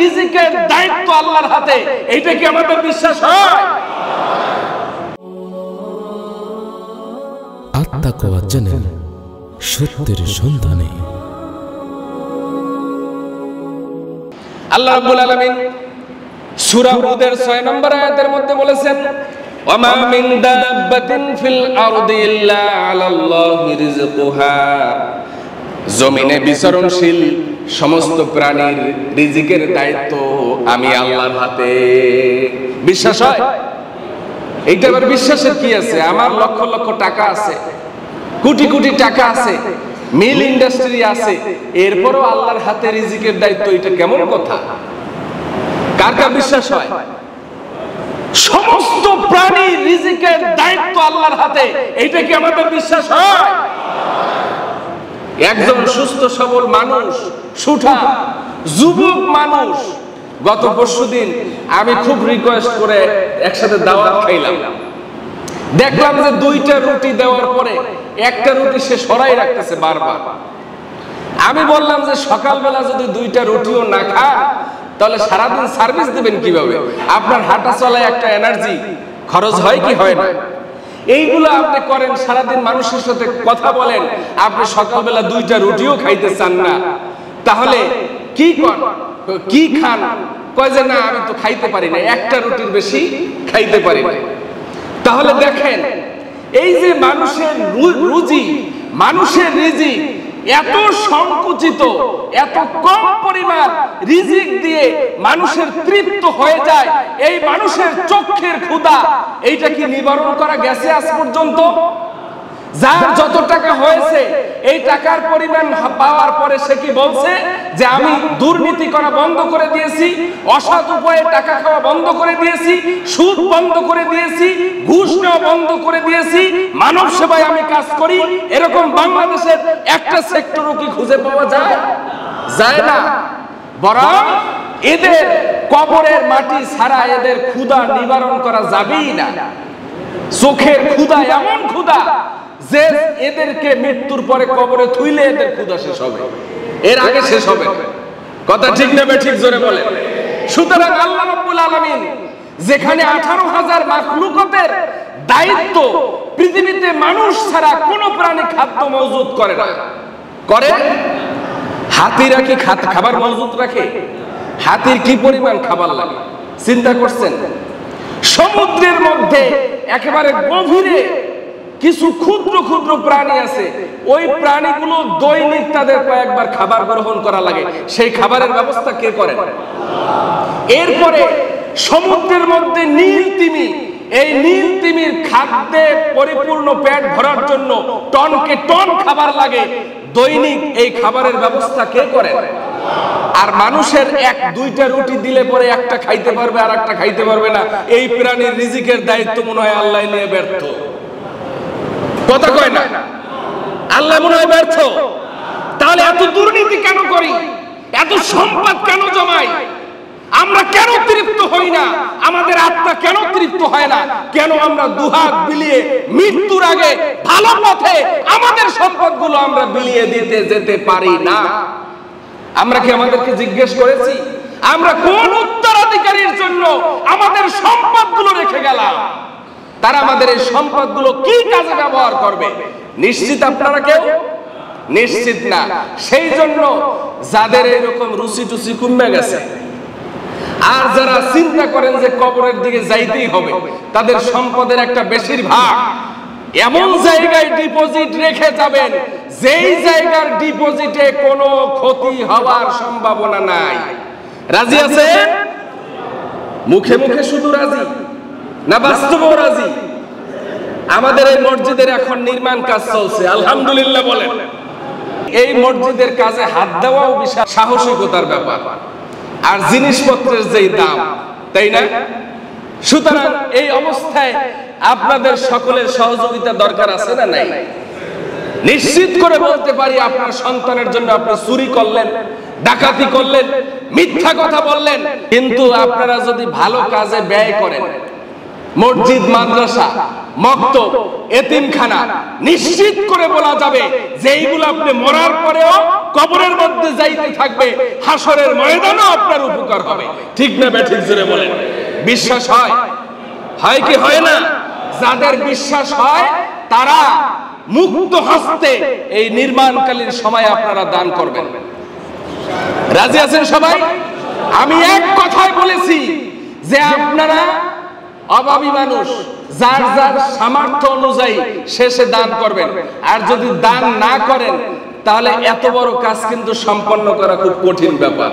রিজিকের দায়িত্ব আল্লাহর হাতে, এইটা কি আমাদের বিশ্বাস হয়? আত্মাকওয়া চ্যানেল, সত্যের সন্ধানে। আল্লাহ রাব্বুল আলামিন সূরা হুদের 6 নম্বর আয়াতের মধ্যে বলেছেন, ওয়ামা মিন দাব্বাতিন ফিল আরদি ইল্লা আলাল্লাহি রিজকুহা। জমিনে বিচরণশীল সমস্ত প্রাণীর রিজিকের দায়িত্ব আমি আল্লাহর হাতে। বিশ্বাস হয়? এইটা আবার বিশ্বাসের কি আছে? আমার লক্ষ লক্ষ টাকা আছে, কোটি কোটি টাকা আছে, মিল ইন্ডাস্ট্রি আছে, এরপরও আল্লাহর হাতে রিজিকের দায়িত্ব, এটা কেমন কথা? কার কার বিশ্বাস হয়? সমস্ত প্রাণীর রিজিকের দায়িত্ব আল্লাহর হাতে, এইটা কি আমাদের বিশ্বাস হয়? একজন সুস্থ সবল মানুষ, সুঠা যুবক মানুষ, গত পরশুদিন আমি খুব রিকোয়েস্ট করে একসাথে দাওয়াত খাইলাম, দেখলাম যে 2টা রুটি দেওয়ার পরে একটা রুটি সে সরাই রাখতেছে বারবার। আমি বললাম যে সকালবেলা যদি 2টা রুটিও না খান তাহলে সারাদিন সার্ভিস দিবেন কিভাবে? আপনার হাঁটা চলায় একটা এনার্জি খরচ হয় কি হয় না? এইগুলো আপনি করেন, সারাদিন মানুষের সাথে কথা বলেন, আপনি সকালবেলা 2টা রুটিও খাইতে চান না, তাহলে কি করেন? কি খান? কয় যে না আমি তো খাইতে পারি না, একটা রুটির বেশি খাইতে পারি না। তাহলে দেখেন, এই যে মানুষের রুজি, মানুষের রিজিক এত সংকুচিত, এত কম পরিমাণ রিজিক দিয়ে মানুষের তৃপ্ত হয়ে যায়, এই মানুষের চোখের ক্ষুধা, এইটা কি নিবারণ করা গেছে আজ পর্যন্ত? যার যত টাকা হয়েছে, এই টাকার পরিমাণ পাওয়ার পরে সে কি বলছে যে আমি দুর্নীতি করা বন্ধ করে দিয়েছি, অসৎ উপায়ে টাকা খাওয়া বন্ধ করে দিয়েছি, সুদ বন্ধ করে দিয়েছি, ঘুষ নেওয়া বন্ধ করে দিয়েছি, মানব সেবায় আমি কাজ করি? এরকম বাংলাদেশের একটা সেক্টরও কি খুঁজে পাওয়া যায়? যায় না। বরং এদের কবরের মাটি ছাড়া এদের ক্ষুধা নিবারণ করা যাবেই না। চোখের ক্ষুধা এমন ক্ষুধা যে এদেরকে মৃত্যুর পরে কবরে থুইলে এদের ক্ষুধা শেষ হবে, এর আগে শেষ হবে। কথা ঠিক না ঠিক জোরে বলে? সুতরাং আল্লাহ রাব্বুল আলামিন যেখানে 18,000 মাখলুকাতের দায়িত্ব, পৃথিবীতে মানুষ ছাড়া কোন প্রাণী খাদ্য মজুদ করে না। করে? হাতিরা কি খাবার মজুদ রাখে? হাতির কি পরিমাণ খাবার লাগে চিন্তা করছেন? সমুদ্রের মধ্যে একেবারে গভীরে কিছু ক্ষুদ্র ক্ষুদ্র প্রাণী আছে, ওই প্রাণীগুলো দৈনিক তাদের কয়েকবার খাবার গ্রহণ করা লাগে, সেই খাবারের ব্যবস্থা কে করে? এরপরে সমুদ্রের মধ্যে নীল তিমি, এই নীল তিমির খাদ্যে পরিপূর্ণ পেট ভরার জন্য টনকে টন খাবার লাগে, দৈনিক এই খাবারের ব্যবস্থা কে করে? আর মানুষের 1-2টা রুটি দিলে পরে একটা খাইতে পারবে আর একটা খাইতে পারবে না, এই প্রাণীর রিজিকের দায়িত্ব মনে হয় আল্লাহ নিয়ে ব্যর্থ। কথা কয় না? আল্লাহ মনে হয় ব্যর্থ। তাহলে এত দুর্নীতি কেন করি? এত সম্পদ কেন জমাই? আমরা কেন তৃপ্ত হই না? আমাদের আত্মা কেন তৃপ্ত হয় না? কেন আমরা দুহাত বিলিয়ে মৃত্যুর আগে ভালো পথে আমাদের সম্পদগুলো আমরা বিলিয়ে দিতে যেতে পারি না? আমরা কি আমাদেরকে জিজ্ঞেস করেছি আমরা কোন উত্তরাধিকারীর জন্য আমাদের সম্পদগুলো রেখে গেলাম? তারা আমাদের এই সম্পদগুলো কি কাজে ব্যবহার করবে? নিশ্চিত আপনারা কেউ নিশ্চিত না। সেই জন্য যাদের এরকম রুচি টুচি কমে গেছে, আর যারা চিন্তা করেন যে কবরের দিকে যাইতেই হবে, তাদের সম্পদের একটা বেশিরভাগ এমন জায়গায় ডিপোজিট রেখে যাবেন যেই জায়গার ডিপোজিটে কোনো ক্ষতি হওয়ার সম্ভাবনা নাই। রাজি আছেন? মুখে মুখে শুধু রাজি না বাস্তবেও রাজি? আমাদের এই মসজিদের এখন নির্মাণ কাজ চলছে, আলহামদুলিল্লাহ বলেন। এই মসজিদের কাজে হাত দেওয়াও বিশাল সাহসিকতার ব্যাপার, আর জিনিসপত্রের যেই দাম, তাই না? সুতরাং এই অবস্থায় আপনাদের সকলের সহযোগিতা দরকার আছে না নাই? নিশ্চিত করে বলতে পারি আপনার সন্তানের জন্য আপনি চুরি করলেন, ডাকাতি করলেন, মিথ্যা কথা বললেন, কিন্তু আপনারা যদি ভালো কাজে ব্যয় করেন, মসজিদ, মাদ্রাসা, মক্তব, এতিমখানা নিশ্চিত করে বলা যাবে যে এইগুলো আপনি মরার পরেও কবরের মধ্যে যাইতে থাকবে, হাসরের ময়দানেও আপনার উপকার হবে। ঠিক না ব্যাঠিক জোরে বলেন? বিশ্বাস হয়? হয় কি হয় না? যাদের বিশ্বাস হয় তারা মুক্ত হস্তে এই নির্মাণকালীন সময় আপনারা দান করবেন। রাজি আছেন সবাই? আমি এক কথায় বলেছি যে আপনারা অভাবী মানুষ, যার যার সামর্থ্য অনুযায়ী শেষে দান করবেন। আর যদি দান না করেন তাহলে এত বড় কাজ কিন্তু সম্পন্ন করা খুব কঠিন ব্যাপার।